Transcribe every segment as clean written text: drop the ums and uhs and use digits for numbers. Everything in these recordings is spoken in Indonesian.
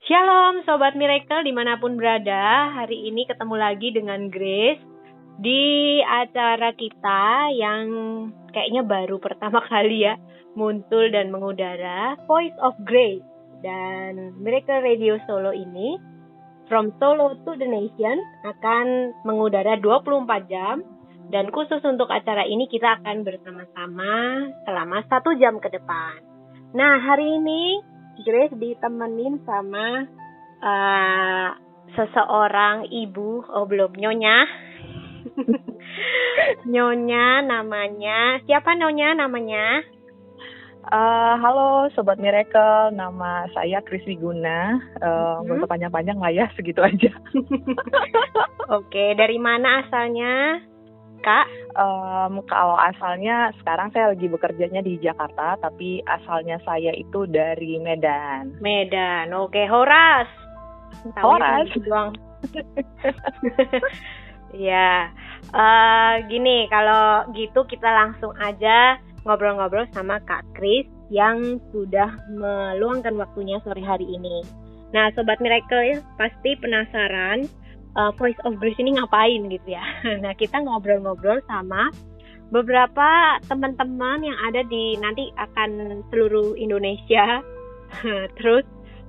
Shalom Sobat Miracle dimanapun berada. Hari ini ketemu lagi dengan Grace di acara kita yang kayaknya baru pertama kali ya muncul dan mengudara, Voice of Grace. Dan Miracle Radio Solo ini From Solo to the Nation akan mengudara 24 jam. Dan khusus untuk acara ini kita akan bersama-sama selama 1 jam ke depan. Nah, hari ini Grace ditemenin sama seseorang ibu, belum, Nyonya. Nyonya namanya, siapa Nyonya namanya? Halo Sobat Miracle, nama saya Kris Wiguna. Gak usah panjang-panjang lah ya, segitu aja. Oke, dari mana asalnya, Kak? Kalau asalnya sekarang saya lagi bekerjanya di Jakarta, tapi asalnya saya itu dari Medan. Medan, oke. Horas. Horas. Ya, gini, kalau gitu kita langsung aja ngobrol-ngobrol sama Kak Kris yang sudah meluangkan waktunya sore hari ini. Nah, Sobat Miracle pasti penasaran Voice of Grace ini ngapain gitu ya. Nah, kita ngobrol-ngobrol sama beberapa teman-teman yang ada di nanti akan seluruh Indonesia. Terus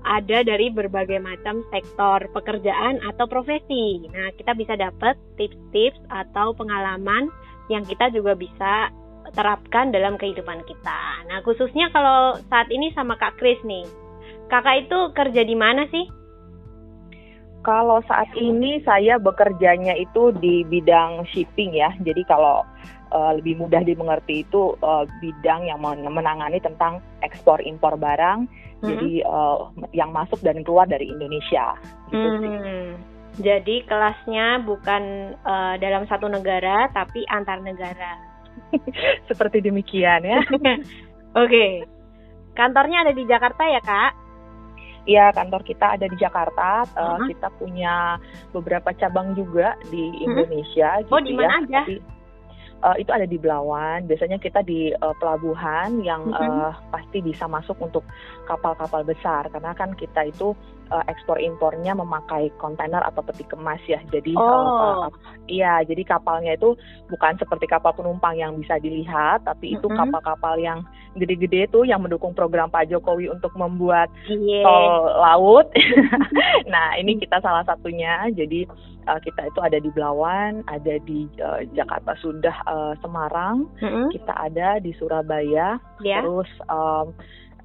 ada dari berbagai macam sektor pekerjaan atau profesi. Nah, kita bisa dapat tips-tips atau pengalaman yang kita juga bisa terapkan dalam kehidupan kita. Nah, khususnya kalau saat ini sama Kak Kris nih. Kakak itu kerja di mana sih? Kalau saat ini saya bekerjanya itu di bidang shipping ya. Jadi kalau lebih mudah dimengerti itu bidang yang menangani tentang ekspor impor barang. Jadi yang masuk dan keluar dari Indonesia. Gitu sih. Jadi kelasnya bukan dalam satu negara tapi antar negara. Seperti demikian ya. Oke. Kantornya ada di Jakarta ya, Kak? Iya, kantor kita ada di Jakarta. Kita punya beberapa cabang juga di Indonesia. Oh, di mana aja? Tapi, itu ada di Belawan. Biasanya kita di pelabuhan yang pasti bisa masuk untuk kapal-kapal besar. Karena kan kita itu ekspor impornya memakai kontainer atau peti kemas ya. Jadi jadi kapalnya itu bukan seperti kapal penumpang yang bisa dilihat, tapi itu kapal-kapal yang gede-gede tuh yang mendukung program Pak Jokowi untuk membuat tol laut. Nah, ini kita salah satunya. Jadi kita itu ada di Belawan, ada di Jakarta sudah Semarang, kita ada di Surabaya, terus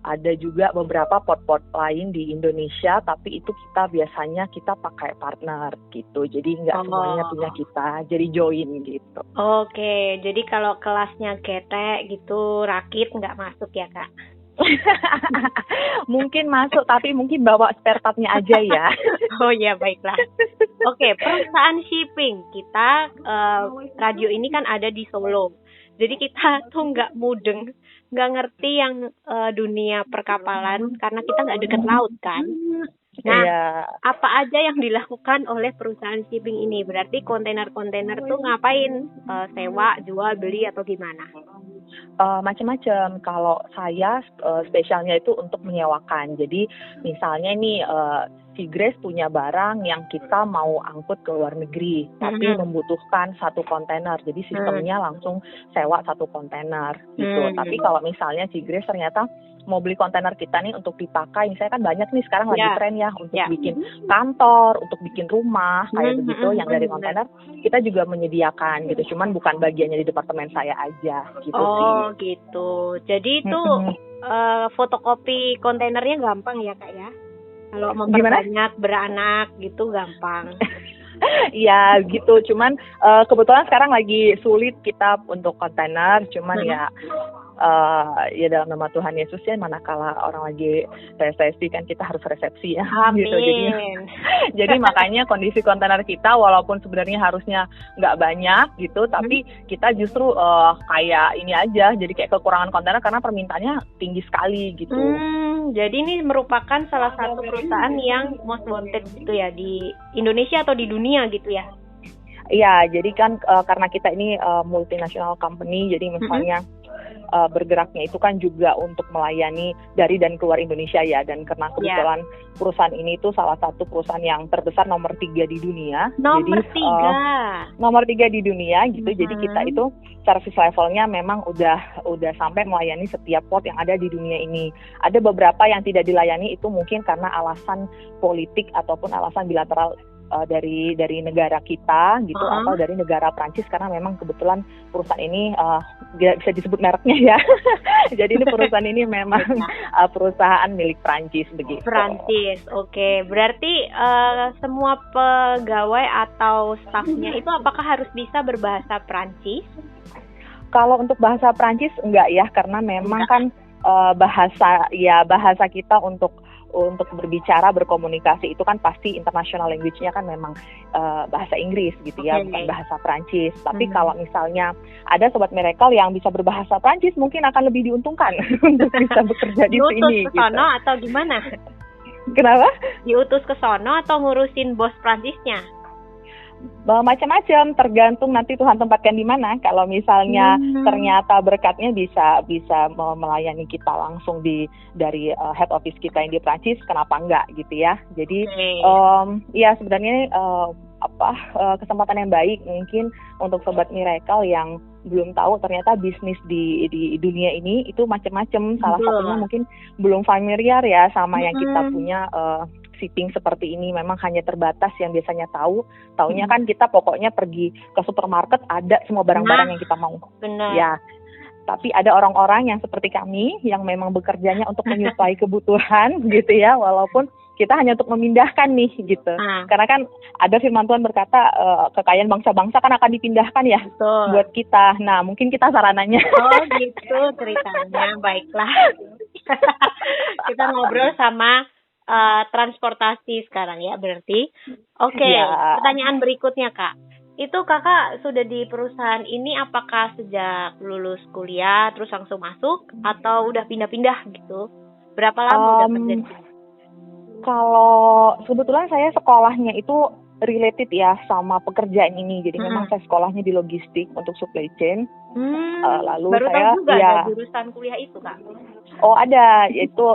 ada juga beberapa port-port lain di Indonesia, tapi itu biasanya kita pakai partner gitu. Jadi nggak semuanya punya kita, jadi join gitu. Oke, jadi kalau kelasnya ketek gitu, rakit nggak masuk ya, Kak? Mungkin masuk, tapi mungkin bawa spare part-nya aja ya. Oh ya, baiklah. Oke, perusahaan shipping kita, radio ini kan ada di Solo. Jadi kita tuh nggak mudeng, nggak ngerti yang dunia perkapalan karena kita nggak deket laut kan. Nah, apa aja yang dilakukan oleh perusahaan shipping ini? Berarti kontainer-kontainer tuh ngapain? Sewa, jual, beli atau gimana? Macam-macam. Kalau saya spesialnya itu untuk menyewakan. Jadi misalnya nih si Grace punya barang yang kita mau angkut ke luar negeri, tapi membutuhkan 1 kontainer. Jadi sistemnya langsung sewa 1 kontainer gitu. Tapi kalau misalnya si Grace ternyata mau beli kontainer kita nih untuk dipakai, misalnya kan banyak nih sekarang lagi tren ya untuk bikin kantor, untuk bikin rumah kayak begitu yang dari kontainer kita juga menyediakan gitu. Cuman bukan bagiannya di departemen saya aja gitu sih. Oh gitu. Jadi itu fotokopi kontainernya gampang ya, Kak ya? Kalau memperbanyak beranak gitu gampang. Iya gitu. Cuman kebetulan sekarang lagi sulit kita untuk kontainer. Cuman ya dalam nama Tuhan Yesus ya, manakala orang lagi resepsi kan kita harus resepsi ya. Amin. Gitu. Jadi makanya kondisi kontainer kita walaupun sebenarnya harusnya nggak banyak gitu, tapi kita justru kayak ini aja, jadi kayak kekurangan kontainer karena permintaannya tinggi sekali gitu. Jadi ini merupakan salah satu perusahaan yang most wanted gitu ya di Indonesia atau di dunia gitu ya? Iya, jadi kan karena kita ini multinational company, jadi misalnya bergeraknya itu kan juga untuk melayani dari dan keluar Indonesia ya, dan karena kebetulan perusahaan ini itu salah satu perusahaan yang terbesar nomor 3 di dunia. Nomor 3 di dunia gitu. Jadi kita itu service levelnya memang udah sampai melayani setiap port yang ada di dunia ini. Ada beberapa yang tidak dilayani itu mungkin karena alasan politik ataupun alasan bilateral dari negara kita gitu, atau dari negara Prancis, karena memang kebetulan perusahaan ini bisa disebut mereknya ya. Jadi ini perusahaan ini memang perusahaan milik Prancis begitu. Prancis, oke. Berarti semua pegawai atau stafnya itu apakah harus bisa berbahasa Prancis? Kalau untuk bahasa Prancis enggak ya, karena memang kan bahasa kita untuk berbicara, berkomunikasi itu kan pasti international language-nya kan memang bahasa Inggris gitu ya, bukan bahasa Prancis. Tapi kalau misalnya ada Sobat Miracle yang bisa berbahasa Prancis, mungkin akan lebih diuntungkan untuk bisa bekerja di sini. Diutus ke sono gitu. Atau gimana? Kenapa? Diutus ke sono atau ngurusin bos Prancisnya? Macam-macam, tergantung nanti Tuhan tempatkan di mana. Kalau misalnya ternyata berkatnya bisa melayani kita langsung dari head office kita yang di Prancis, kenapa enggak gitu ya. Jadi ya sebenarnya kesempatan yang baik mungkin untuk Sobat Miracle yang belum tahu ternyata bisnis di dunia ini itu macam-macam. Salah satunya mungkin belum familiar ya sama yang kita punya shipping seperti ini. Memang hanya terbatas yang biasanya taunya kan kita pokoknya pergi ke supermarket ada semua barang-barang yang kita mau. Benar. Ya. Tapi ada orang-orang yang seperti kami yang memang bekerjanya untuk menyuplai kebutuhan gitu ya, walaupun kita hanya untuk memindahkan nih gitu. Karena kan ada firman Tuhan berkata kekayaan bangsa-bangsa kan akan dipindahkan ya. Betul. Buat kita. Nah, mungkin kita sarananya. Oh gitu ceritanya. Baiklah. Kita ngobrol sama transportasi sekarang ya berarti. Oke, pertanyaan berikutnya Kak. Itu Kakak sudah di perusahaan ini apakah sejak lulus kuliah terus langsung masuk atau udah pindah-pindah gitu? Berapa lama udah kerja di sini? Kalau kebetulan saya sekolahnya itu related ya sama pekerjaan ini. Jadi memang saya sekolahnya di logistik untuk supply chain. Lalu baru saya tahu juga ada jurusan kuliah itu Kak. Oh ada, itu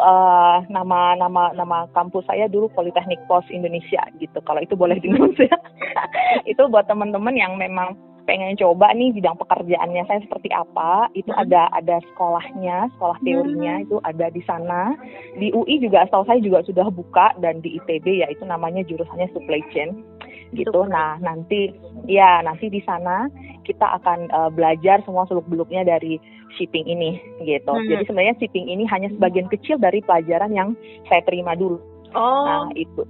nama kampus saya dulu Politeknik Pos Indonesia gitu. Kalau itu boleh di-announce ya. Itu buat teman-teman yang memang pengen coba nih bidang pekerjaannya saya seperti apa, itu ada sekolahnya, sekolah teorinya itu ada di sana. Di UI juga setahu saya juga sudah buka, dan di ITB ya itu namanya jurusannya supply chain gitu. Nah nanti di sana kita akan belajar semua seluk-beluknya dari shipping ini gitu. Jadi sebenarnya shipping ini hanya sebagian kecil dari pelajaran yang saya terima dulu. Nah itu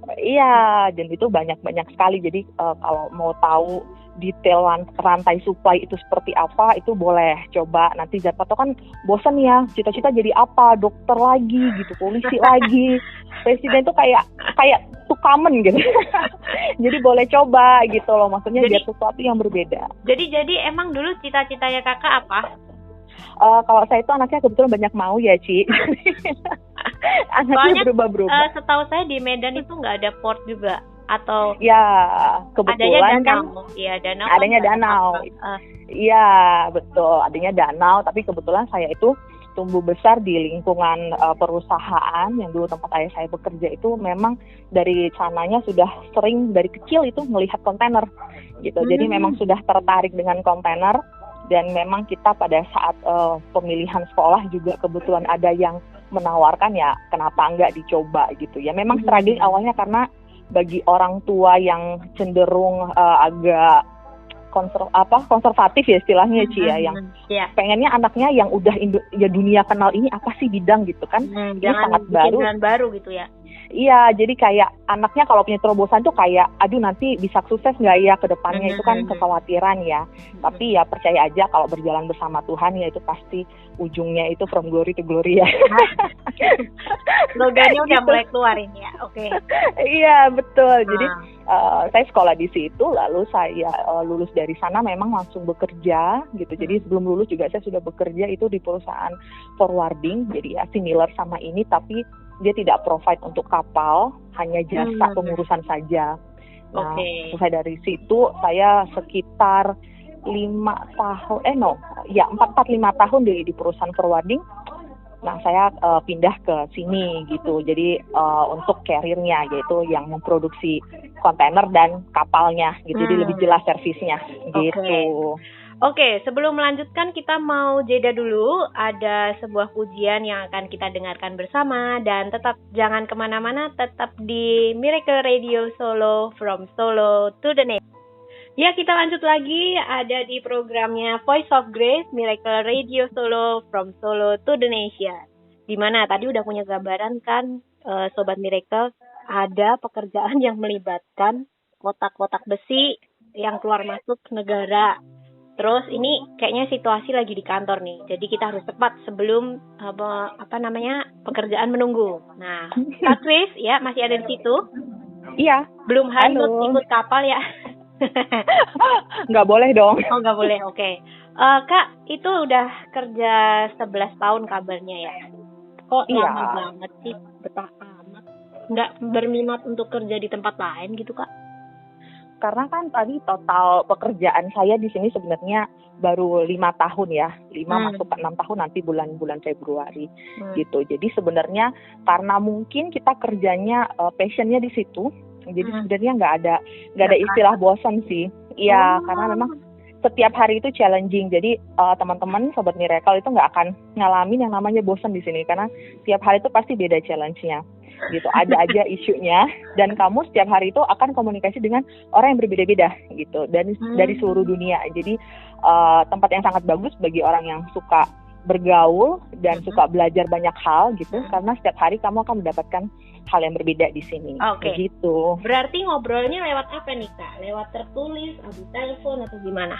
dan itu banyak sekali. Jadi kalau mau tahu detail rantai supply itu seperti apa, itu boleh coba. Nanti siapa tahu kan bosan ya, cita-cita jadi apa, dokter lagi gitu, polisi lagi, presiden itu kayak too common gitu. Jadi boleh coba gitu loh, maksudnya biar sesuatu yang berbeda. Jadi emang dulu cita-citanya Kakak apa? Kalau saya itu anaknya kebetulan banyak mau ya Ci. Anaknya berubah-berubah. Setahu saya di Medan itu nggak ada port juga, atau ya kebetulan adanya danau. Iya betul, adanya danau. Tapi kebetulan saya itu tumbuh besar di lingkungan perusahaan yang dulu tempat ayah saya bekerja itu memang dari sananya sudah sering dari kecil itu melihat kontainer gitu. Jadi memang sudah tertarik dengan kontainer. Dan memang kita pada saat pemilihan sekolah juga kebetulan ada yang menawarkan, ya kenapa enggak dicoba gitu ya. Memang struggling awalnya karena bagi orang tua yang cenderung agak konservatif ya istilahnya Ci ya, yang pengennya anaknya yang udah dunia kenal ini apa sih bidang gitu kan. Ini sangat baru gitu ya. Iya, jadi kayak anaknya kalau punya terobosan tuh kayak, aduh nanti bisa sukses nggak ya ke depannya, itu kan kekhawatiran ya. Tapi ya percaya aja kalau berjalan bersama Tuhan ya itu pasti ujungnya itu from glory to glory ya. Slogannya udah mulai keluar ini ya, oke. Iya betul, jadi saya sekolah di situ, lalu saya lulus dari sana memang langsung bekerja gitu. Jadi sebelum lulus juga saya sudah bekerja itu di perusahaan forwarding, jadi ya similar sama ini, tapi dia tidak provide untuk kapal, hanya jasa pengurusan saja. Nah, selesai dari situ saya sekitar 4-5 tahun di perusahaan forwarding. Nah, saya pindah ke sini gitu. Jadi untuk karirnya yaitu yang memproduksi kontainer dan kapalnya gitu. Jadi lebih jelas servisnya gitu. Oke, sebelum melanjutkan kita mau jeda dulu. Ada sebuah pujian yang akan kita dengarkan bersama. Dan tetap jangan kemana-mana, tetap di Miracle Radio Solo, from Solo to the Nation. Ya, kita lanjut lagi. Ada di programnya Voice of Grace, Miracle Radio Solo, from Solo to the Nation. Dimana tadi udah punya gambaran kan, Sobat Miracle, ada pekerjaan yang melibatkan kotak-kotak besi yang keluar masuk negara. Terus ini kayaknya situasi lagi di kantor nih, jadi kita harus cepat sebelum pekerjaan menunggu. Nah, Kak Chris ya masih ada di situ? Iya. Belum hanyut ikut kapal ya? Nggak boleh dong. Oh nggak boleh, oke. Kak, itu udah kerja 11 tahun kabarnya ya? Kok lama banget sih, betah amat? Nggak berminat untuk kerja di tempat lain gitu Kak? Karena kan tadi total pekerjaan saya di sini sebenarnya baru 5 tahun ya, 5 masuk ke 6 tahun nanti bulan Februari gitu. Jadi sebenarnya karena mungkin kita kerjanya passionnya di situ, jadi sebenarnya nggak ada istilah bosan sih. Iya, karena memang setiap hari itu challenging. Jadi teman-teman Sobat Miracle itu nggak akan ngalamin yang namanya bosan di sini karena setiap hari itu pasti beda challenge-nya. Gitu, ada aja isunya dan kamu setiap hari itu akan komunikasi dengan orang yang berbeda-beda gitu dan dari seluruh dunia. Jadi tempat yang sangat bagus bagi orang yang suka bergaul dan suka belajar banyak hal gitu karena setiap hari kamu akan mendapatkan hal yang berbeda di sini. Oke. Gitu. Berarti ngobrolnya lewat apa nih Kak? Lewat tertulis atau telepon atau gimana?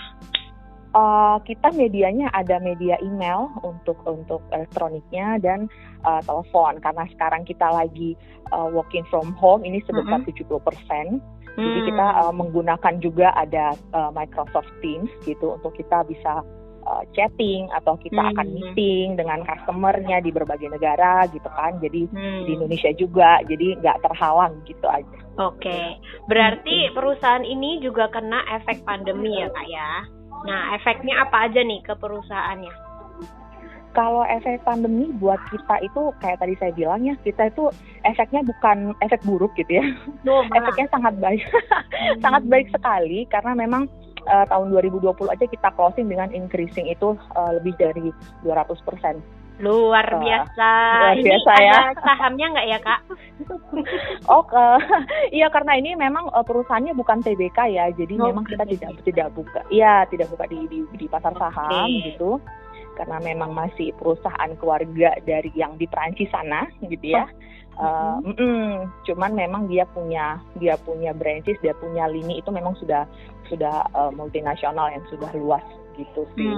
Kita medianya ada media email untuk elektroniknya dan telepon karena sekarang kita lagi working from home ini sebesar 70%. Jadi kita menggunakan juga ada Microsoft Teams gitu untuk kita bisa chatting atau kita akan meeting dengan customernya di berbagai negara gitu kan. Jadi di Indonesia juga, jadi nggak terhalang gitu aja. Oke. Berarti perusahaan ini juga kena efek pandemi ya Kak ya? Nah, efeknya apa aja nih ke perusahaannya? Kalau efek pandemi buat kita itu kayak tadi saya bilang ya, kita itu efeknya bukan efek buruk gitu ya. Efeknya sangat baik. Sangat baik sekali karena memang tahun 2020 aja kita closing dengan increasing itu lebih dari 200%. Luar biasa. Luar biasa ini ya. Ada sahamnya nggak ya Kak? Iya karena ini memang perusahaannya bukan TBK ya, jadi memang kita tidak buka. Iya tidak buka di pasar saham gitu, karena memang masih perusahaan keluarga dari yang di Perancis sana gitu ya. Cuman memang dia punya branches, dia punya lini itu memang sudah multinasional yang sudah luas gitu sih.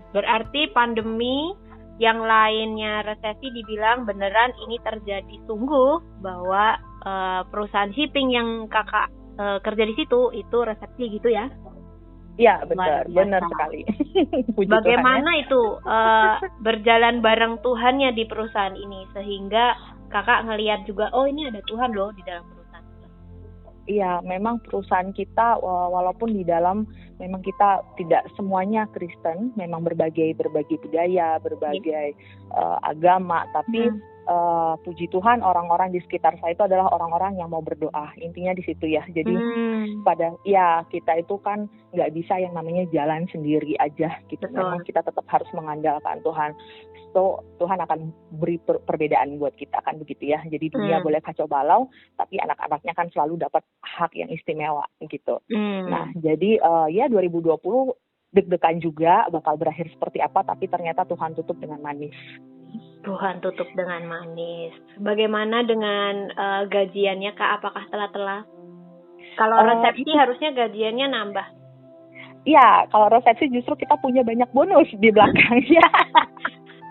Berarti pandemi yang lainnya resesi dibilang beneran ini terjadi sungguh bahwa perusahaan shipping yang Kakak kerja di situ itu resepsi gitu ya? Iya benar sekali. Bagaimana itu berjalan bareng Tuhannya di perusahaan ini sehingga Kakak ngelihat juga ini ada Tuhan loh di dalam perusahaan. Iya, memang perusahaan kita walaupun di dalam memang kita tidak semuanya Kristen, memang berbagai budaya, berbagai agama, tapi puji Tuhan orang-orang di sekitar saya itu adalah orang-orang yang mau berdoa. Intinya di situ ya. Jadi kita itu kan nggak bisa yang namanya jalan sendiri aja gitu. Memang kita tetap harus mengandalkan Tuhan. So Tuhan akan beri perbedaan buat kita kan begitu ya. Jadi dunia boleh kacau balau, tapi anak-anaknya kan selalu dapat hak yang istimewa gitu. Nah jadi 2020 deg-degan juga bakal berakhir seperti apa, tapi ternyata Tuhan tutup dengan manis. Tuhan tutup dengan manis. Bagaimana dengan gajiannya Kak? Apakah telat-telat? Kalau resepsi harusnya gajiannya nambah. Iya, kalau resepsi justru kita punya banyak bonus di belakangnya.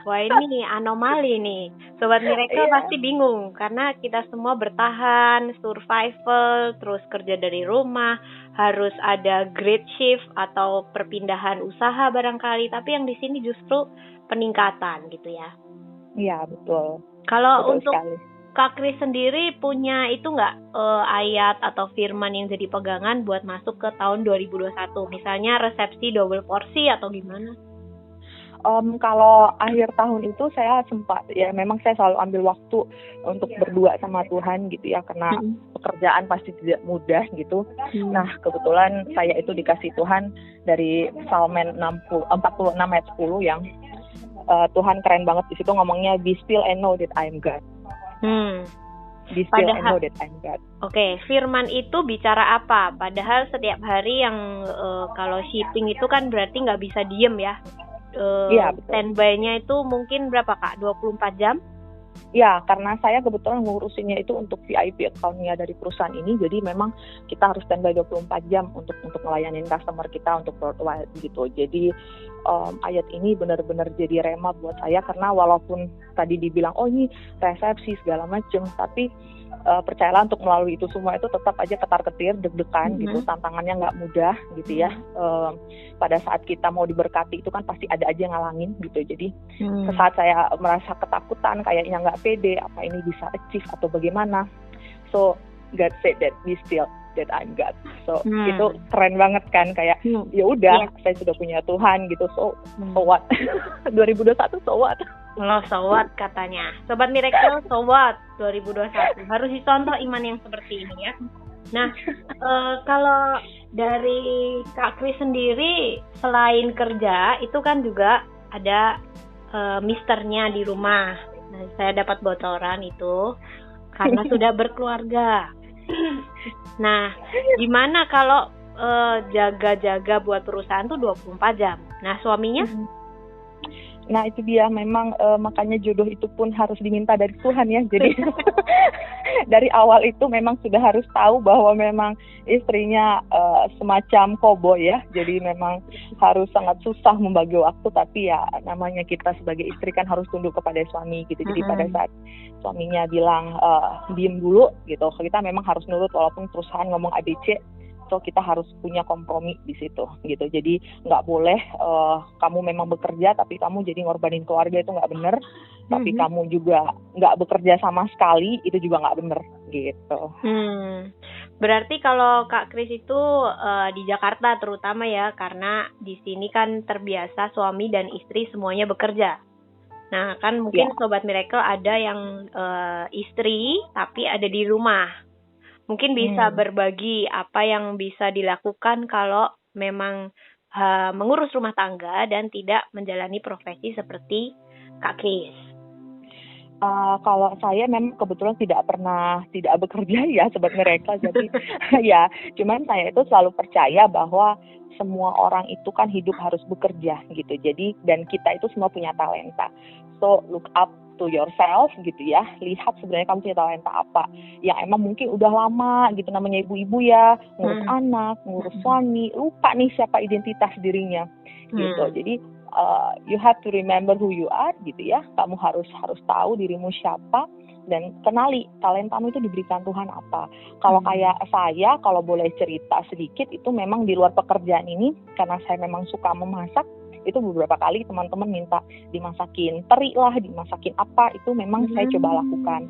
Wah ini anomali nih. Sobat Miracle pasti bingung karena kita semua bertahan, survival, terus kerja dari rumah, harus ada great shift atau perpindahan usaha barangkali. Tapi yang di sini justru peningkatan gitu ya. Iya betul. Kalau betul untuk sekali. Kak Kris sendiri punya itu nggak ayat atau firman yang jadi pegangan buat masuk ke tahun 2021? Misalnya resepsi double porsi atau gimana? Kalau akhir tahun itu saya sempat, ya memang saya selalu ambil waktu untuk berdua sama Tuhan gitu ya, karena pekerjaan pasti tidak mudah gitu. Nah kebetulan saya itu dikasih Tuhan dari Psalm 46 ayat 10 yang Tuhan keren banget di situ ngomongnya, be still and know that I am God. Be still and know that I am God. Oke, firman itu bicara apa? Padahal setiap hari yang kalau shipping itu kan berarti nggak bisa diem ya. Iya, betul. Standby-nya itu mungkin berapa Kak? 24 jam? Ya, karena saya kebetulan ngurusinnya itu untuk VIP account-nya dari perusahaan ini, jadi memang kita harus standby 24 jam untuk ngelayanin customer kita untuk worldwide gitu. Jadi ayat ini benar-benar jadi rema buat saya, karena walaupun tadi dibilang oh ini resepsi segala macam, tapi percayalah untuk melalui itu semua itu tetap aja ketar-ketir, deg-degan gitu, tantangannya nggak mudah gitu ya. Pada saat kita mau diberkati itu kan pasti ada aja yang ngalangin gitu. Jadi saat saya merasa ketakutan, kayaknya nggak pede, apa ini bisa achieve atau bagaimana. So God said that be still that I'm God. So itu keren banget kan, kayak ya udah saya sudah punya Tuhan gitu. So what? 2021 so what? Lo so what katanya. Sobat Miracle, so what 2021. Harus dicontoh iman yang seperti ini ya. Nah, kalau dari Kak Kris sendiri, selain kerja, itu kan juga ada misternya di rumah. Nah, saya dapat bocoran itu karena sudah berkeluarga. Nah, gimana kalau jaga-jaga buat perusahaan tuh 24 jam? Nah, suaminya? Nah itu dia, memang makanya jodoh itu pun harus diminta dari Tuhan ya. Jadi dari awal itu memang sudah harus tahu bahwa memang istrinya semacam koboi ya. Jadi memang harus sangat susah membagi waktu, tapi ya namanya kita sebagai istri kan harus tunduk kepada suami gitu. Jadi pada saat suaminya bilang diem dulu gitu, kita memang harus nurut walaupun perusahaan ngomong ABC. So kita harus punya kompromi di situ gitu. Jadi nggak boleh kamu memang bekerja tapi kamu jadi ngorbanin keluarga, itu nggak bener. Tapi kamu juga nggak bekerja sama sekali, itu juga nggak bener gitu. Berarti kalau Kak Kris itu di Jakarta terutama ya, karena di sini kan terbiasa suami dan istri semuanya bekerja. Nah kan mungkin Sobat Miracle ada yang istri tapi ada di rumah. Mungkin bisa berbagi apa yang bisa dilakukan kalau memang mengurus rumah tangga dan tidak menjalani profesi seperti Kak Kris. Kalau saya memang kebetulan tidak bekerja ya Sobat Miracle, jadi ya cuman saya itu selalu percaya bahwa semua orang itu kan hidup harus bekerja gitu. Jadi dan kita itu semua punya talenta. So look up to yourself gitu ya, lihat sebenarnya kamu punya talenta apa yang emang mungkin udah lama gitu, namanya ibu-ibu ya, ngurus anak, ngurus suami, lupa nih siapa identitas dirinya gitu. Jadi you have to remember who you are gitu ya, kamu harus tahu dirimu siapa dan kenali talentamu itu diberikan Tuhan apa. Kalau kayak saya, kalau boleh cerita sedikit, itu memang di luar pekerjaan ini karena saya memang suka memasak. Itu beberapa kali teman-teman minta dimasakin teri lah, dimasakin apa, itu memang saya coba lakukan.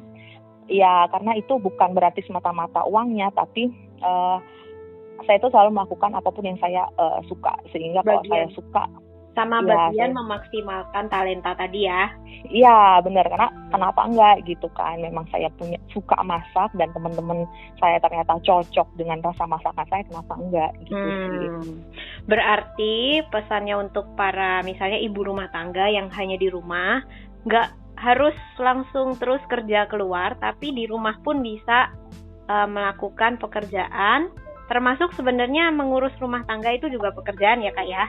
Ya karena itu bukan berarti semata-mata uangnya, tapi saya itu selalu melakukan apapun yang saya suka. Sehingga kalau saya suka sama bagian memaksimalkan talenta tadi ya. Iya benar, karena kenapa enggak gitu kan, memang saya suka masak dan teman-teman saya ternyata cocok dengan rasa masakan saya, kenapa enggak gitu sih. Berarti pesannya untuk para misalnya ibu rumah tangga yang hanya di rumah, enggak harus langsung terus kerja keluar, tapi di rumah pun bisa melakukan pekerjaan, termasuk sebenarnya mengurus rumah tangga itu juga pekerjaan ya Kak ya.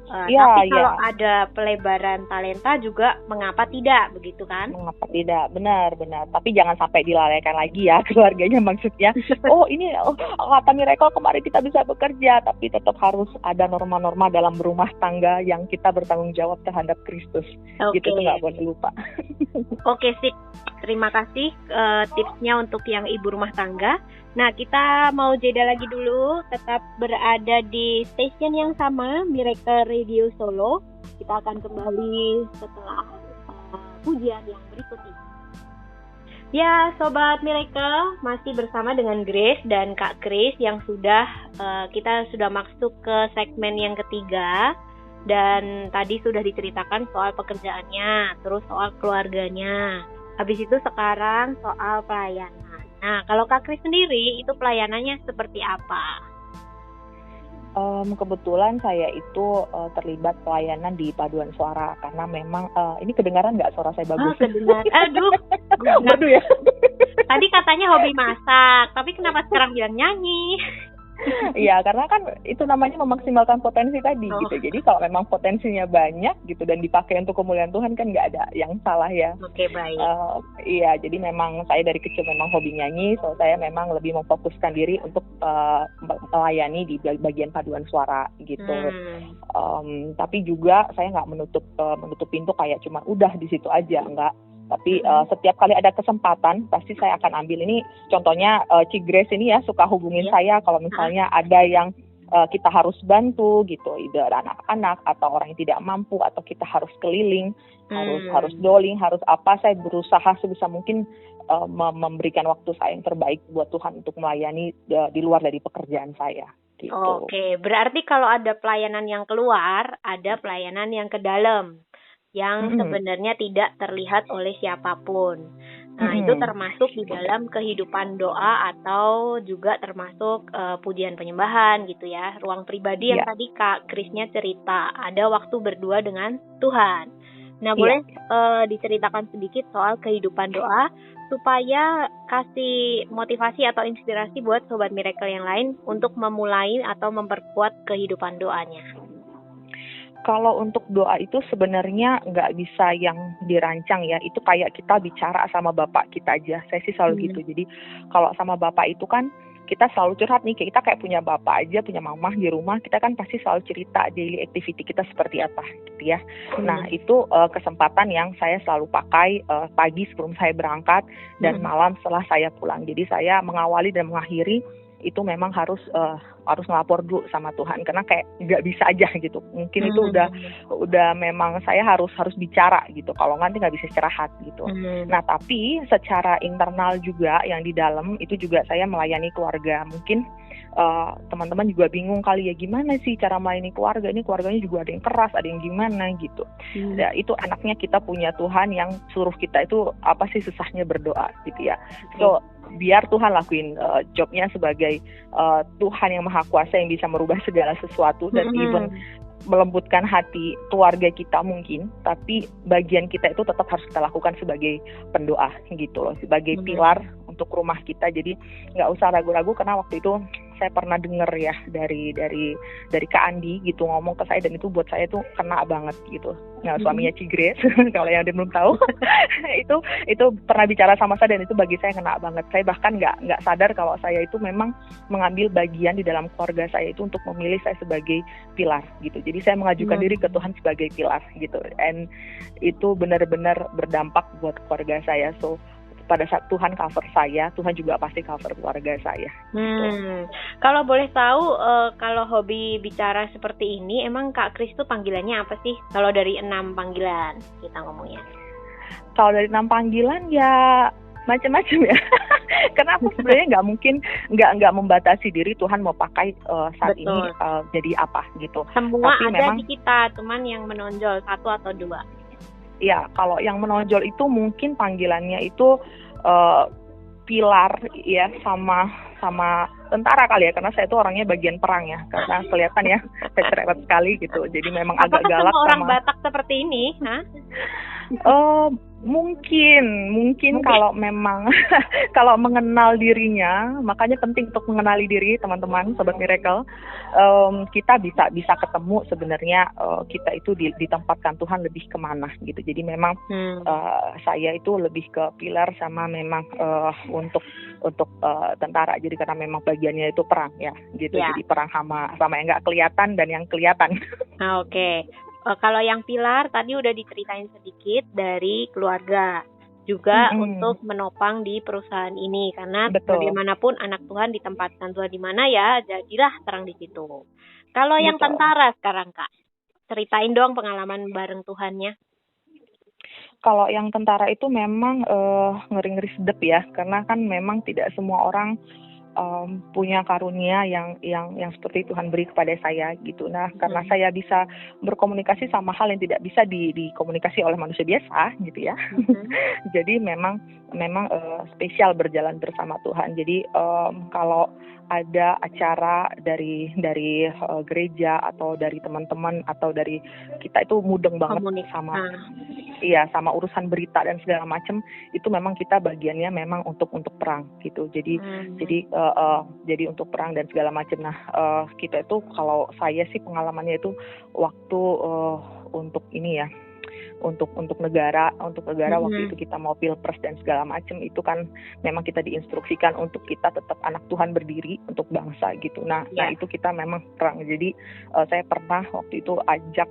Tapi kalau ada pelebaran talenta juga mengapa tidak, begitu kan? Mengapa tidak, benar. Tapi jangan sampai dilalaikan lagi ya keluarganya, maksudnya. Ini kata Miracle kemarin kita bisa bekerja, tapi tetap harus ada norma-norma dalam rumah tangga yang kita bertanggung jawab terhadap Kristus. Gitu tuh nggak boleh lupa. Oke, sip. Terima kasih tipsnya untuk yang ibu rumah tangga. Nah, kita mau jeda lagi dulu, tetap berada di stasiun yang sama, Miracle Radio Solo. Kita akan kembali setelah pujian yang berikut ini. Ya, Sobat Miracle, masih bersama dengan Grace dan Kak Kris yang kita sudah masuk ke segmen yang ketiga. Dan tadi sudah diceritakan soal pekerjaannya, terus soal keluarganya. Habis itu sekarang soal pelayanan. Nah, kalau Kak Kris sendiri, itu pelayanannya seperti apa? Kebetulan saya itu terlibat pelayanan di paduan suara karena memang ini kedengaran nggak suara saya bagus? Kedengaran. Aduh, waduh ya. Tadi katanya hobi masak, tapi kenapa sekarang bilang nyanyi? Iya, karena kan itu namanya memaksimalkan potensi tadi gitu. Jadi kalau memang potensinya banyak gitu dan dipakai untuk kemuliaan Tuhan kan nggak ada yang salah ya. Oke, baik. Iya, jadi memang saya dari kecil memang hobi nyanyi, so saya memang lebih memfokuskan diri untuk melayani di bagian paduan suara gitu. Tapi juga saya nggak menutup pintu kayak cuma udah di situ aja, enggak. Tapi setiap kali ada kesempatan pasti saya akan ambil. Ini contohnya Cik Grace ini ya suka hubungin saya kalau misalnya ada yang kita harus bantu gitu, either anak-anak atau orang yang tidak mampu atau kita harus keliling, harus doling, harus apa, saya berusaha sebisa mungkin memberikan waktu saya yang terbaik buat Tuhan untuk melayani di luar dari pekerjaan saya. Gitu. Oke, berarti kalau ada pelayanan yang keluar, ada pelayanan yang ke dalam, yang sebenarnya tidak terlihat oleh siapapun. Nah, itu termasuk di dalam kehidupan doa atau juga termasuk pujian penyembahan gitu ya. Ruang pribadi yang tadi Kak Krisnya cerita, ada waktu berdua dengan Tuhan. Nah, boleh diceritakan sedikit soal kehidupan doa supaya kasih motivasi atau inspirasi buat Sobat Miracle yang lain untuk memulai atau memperkuat kehidupan doanya. Kalau untuk doa itu sebenarnya nggak bisa yang dirancang ya. Itu kayak kita bicara sama bapak kita aja. Saya sih selalu gitu. Jadi kalau sama bapak itu kan kita selalu curhat nih. Kita kayak punya bapak aja, punya mama di rumah. Kita kan pasti selalu cerita daily activity kita seperti apa gitu ya. Nah itu kesempatan yang saya selalu pakai pagi sebelum saya berangkat dan malam setelah saya pulang. Jadi saya mengawali dan mengakhiri itu memang harus ngelapor dulu sama Tuhan karena kayak nggak bisa aja gitu. Mungkin itu udah memang saya harus bicara gitu. Kalau nanti nggak bisa istirahat gitu. Nah tapi secara internal juga yang di dalam itu juga saya melayani keluarga. Mungkin teman-teman juga bingung kali ya gimana sih cara melayani keluarga. Ini keluarganya juga ada yang keras, ada yang gimana gitu. Ya, itu anaknya kita punya Tuhan yang suruh kita itu apa sih susahnya berdoa gitu ya. So biar Tuhan lakuin jobnya sebagai Tuhan yang maha kuasa yang bisa merubah segala sesuatu dan even melembutkan hati keluarga kita mungkin, tapi bagian kita itu tetap harus kita lakukan sebagai pendoa gitu loh, sebagai pilar untuk rumah kita. Jadi nggak usah ragu-ragu karena waktu itu saya pernah dengar ya dari Kak Andi gitu ngomong ke saya dan itu buat saya tuh kena banget gitu. Nah, suaminya Cik Grace kalau yang belum tahu itu pernah bicara sama saya dan itu bagi saya kena banget. Saya bahkan nggak sadar kalau saya itu memang mengambil bagian di dalam keluarga saya itu untuk memilih saya sebagai pilar gitu. Jadi saya mengajukan diri ke Tuhan sebagai pilar gitu. And itu benar-benar berdampak buat keluarga saya. So pada saat Tuhan cover saya, Tuhan juga pasti cover keluarga saya. Gitu. Kalau boleh tahu, kalau hobi bicara seperti ini, emang Kak Kris tuh panggilannya apa sih? Kalau dari 6 panggilan kita ngomongnya. Kalau dari 6 panggilan ya macam-macam ya. Karena aku sebenarnya nggak membatasi diri Tuhan mau pakai saat ini jadi apa gitu. Semua tapi ada memang, di kita, cuman yang menonjol 1 atau 2. Ya, kalau yang menonjol itu mungkin panggilannya itu pilar ya sama tentara kali ya, karena saya itu orangnya bagian perang ya, karena kelihatan ya saya cerewet sekali gitu, jadi memang agak galak sama orang Batak seperti ini, mungkin kalau memang kalau mengenal dirinya, makanya penting untuk mengenali diri teman-teman Sobat Miracle. Kita bisa ketemu sebenarnya kita itu ditempatkan Tuhan lebih kemana gitu. Jadi memang saya itu lebih ke pilar sama memang untuk tentara. Jadi karena memang bagiannya itu perang ya gitu. Ya. Jadi perang sama yang nggak kelihatan dan yang kelihatan. Oke. Kalau yang pilar tadi udah diceritain sedikit dari keluarga juga untuk menopang di perusahaan ini karena bagaimanapun anak Tuhan ditempatkan Tuhan di mana ya jadilah terang di situ. Kalau yang tentara sekarang Kak, ceritain dong pengalaman bareng Tuhannya. Kalau yang tentara itu memang ngeri-ngeri sedep ya, karena kan memang tidak semua orang punya karunia yang seperti Tuhan beri kepada saya gitu. Nah, karena saya bisa berkomunikasi sama hal yang tidak bisa dikomunikasi oleh manusia biasa gitu ya. Jadi memang spesial berjalan bersama Tuhan. Jadi kalau ada acara dari gereja atau dari teman-teman atau dari kita itu mudeng banget sama urusan berita dan segala macam, itu memang kita bagiannya memang untuk perang gitu. Jadi untuk perang dan segala macam. Nah, kita itu kalau saya sih pengalamannya itu waktu untuk ini ya, untuk negara waktu itu kita mau pilpres dan segala macam, itu kan memang kita diinstruksikan untuk kita tetap anak Tuhan berdiri untuk bangsa gitu. Nah itu kita memang perang. Jadi saya pernah waktu itu ajak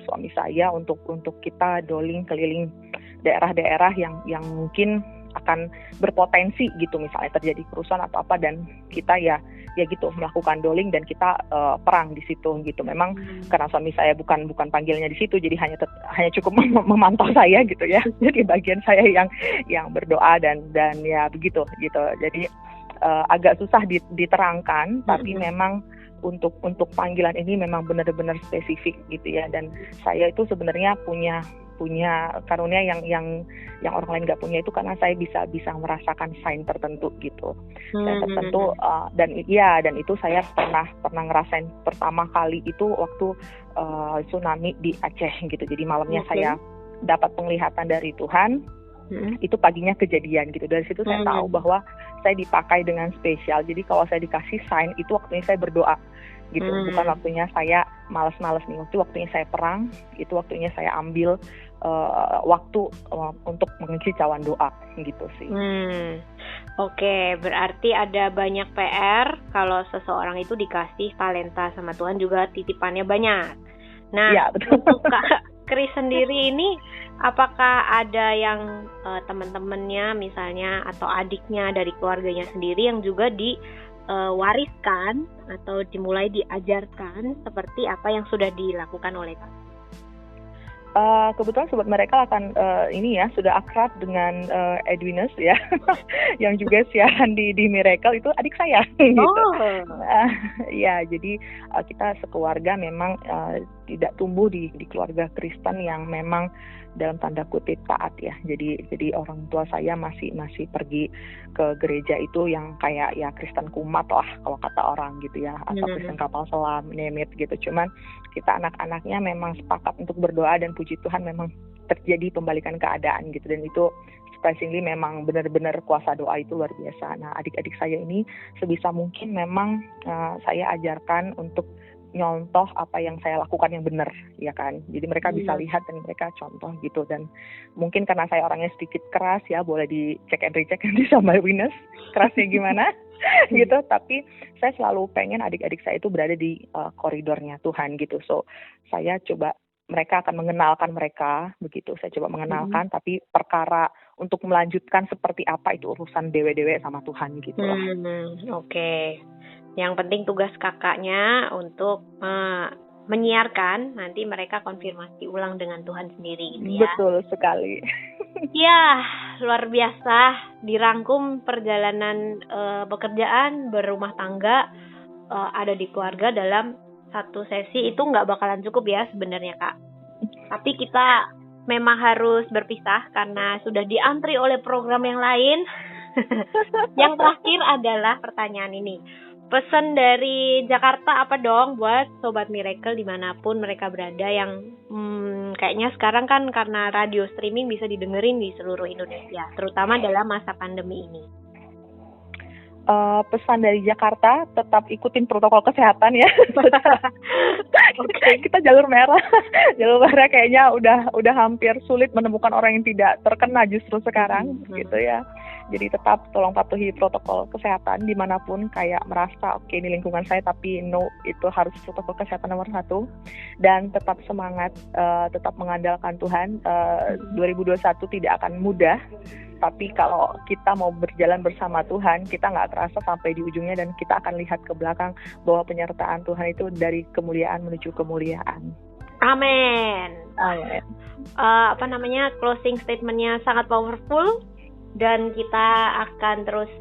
suami saya untuk kita doling keliling daerah-daerah yang mungkin akan berpotensi gitu, misalnya terjadi kerusuhan atau apa, dan kita ya gitu melakukan doling dan kita perang di situ gitu. Memang karena suami saya bukan panggilnya di situ, jadi hanya cukup memantau saya gitu ya. Jadi bagian saya yang berdoa dan ya begitu gitu. Jadi agak susah diterangkan, tapi memang untuk panggilan ini memang benar-benar spesifik gitu ya. Dan saya itu sebenarnya punya karunia yang orang lain nggak punya, itu karena saya bisa merasakan sign tertentu gitu. Sign tertentu dan itu saya pernah ngerasain pertama kali itu waktu tsunami di Aceh gitu. Jadi malamnya saya dapat penglihatan dari Tuhan. Itu paginya kejadian gitu. Dari situ saya tahu bahwa saya dipakai dengan spesial. Jadi kalau saya dikasih sign, itu waktunya saya berdoa gitu. Bukan waktunya saya malas-malas nih. Waktunya saya perang, itu waktunya saya ambil waktu untuk mengisi cawan doa gitu sih. Oke, berarti ada banyak PR kalau seseorang itu dikasih talenta sama Tuhan, juga titipannya banyak. Nah, ya, betul. Untuk Kak Kris sendiri ini, apakah ada yang teman-temannya misalnya atau adiknya dari keluarganya sendiri yang juga diwariskan atau dimulai diajarkan seperti apa yang sudah dilakukan oleh Kak? Kebetulan sobat mereka akan sudah akrab dengan Edwinus ya, yang juga siaran di Miracle, itu adik saya gitu. Ya, jadi kita sekeluarga memang tidak tumbuh di keluarga Kristen yang memang dalam tanda kutip taat ya. Jadi orang tua saya masih pergi ke gereja itu yang kayak ya Kristen kumat lah kalau kata orang gitu ya, atau Kristen kapal selam, name it gitu. Cuman kita anak-anaknya memang sepakat untuk berdoa, dan puji Tuhan memang terjadi pembalikan keadaan gitu. Dan itu surprisingly memang benar-benar kuasa doa itu luar biasa. Nah, adik-adik saya ini sebisa mungkin memang saya ajarkan untuk nyontoh apa yang saya lakukan yang benar, ya kan. Jadi mereka bisa lihat dan mereka contoh gitu. Dan mungkin karena saya orangnya sedikit keras ya, boleh dicek and recheck nanti sama Winnes kerasnya gimana gitu. Tapi saya selalu pengen adik-adik saya itu berada di koridornya Tuhan gitu. So saya coba, mereka akan mengenalkan mereka begitu. Saya coba mengenalkan, tapi perkara untuk melanjutkan seperti apa itu urusan dewe-dewe sama Tuhan gitu lah. Oke. Yang penting tugas kakaknya untuk menyiarkan, nanti mereka konfirmasi ulang dengan Tuhan sendiri gitu ya. Betul sekali. Ya, luar biasa. Dirangkum perjalanan pekerjaan, berumah tangga, ada di keluarga dalam satu sesi, itu nggak bakalan cukup ya sebenarnya Kak. Tapi kita memang harus berpisah karena sudah diantri oleh program yang lain. Yang terakhir adalah pertanyaan ini. Pesan dari Jakarta apa dong buat Sobat Miracle dimanapun mereka berada, yang kayaknya sekarang kan karena radio streaming bisa didengerin di seluruh Indonesia, terutama dalam masa pandemi ini. Pesan dari Jakarta, tetap ikutin protokol kesehatan ya. Kita jalur merah kayaknya udah hampir sulit menemukan orang yang tidak terkena justru sekarang gitu ya. Jadi tetap tolong patuhi protokol kesehatan dimanapun, kayak merasa oke ini lingkungan saya, tapi no, itu harus protokol kesehatan nomor 1. Dan tetap semangat, tetap mengandalkan Tuhan. 2021 tidak akan mudah, tapi kalau kita mau berjalan bersama Tuhan, kita nggak terasa sampai di ujungnya, dan kita akan lihat ke belakang bahwa penyertaan Tuhan itu dari kemuliaan menuju kemuliaan. Amin. Amin. Closing statementnya sangat powerful, dan kita akan terus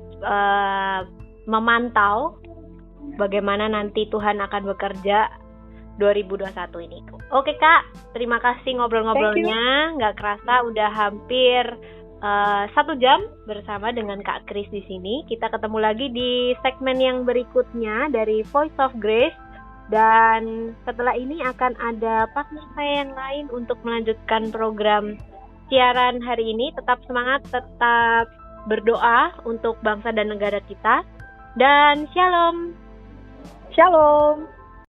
memantau bagaimana nanti Tuhan akan bekerja 2021 ini. Oke Kak, terima kasih ngobrol-ngobrolnya. Nggak kerasa udah hampir 1 jam bersama dengan Kak Kris di sini. Kita ketemu lagi di segmen yang berikutnya dari Voice of Grace. Dan setelah ini akan ada partner saya yang lain untuk melanjutkan program siaran hari ini. Tetap semangat, tetap berdoa untuk bangsa dan negara kita. Dan shalom. Shalom.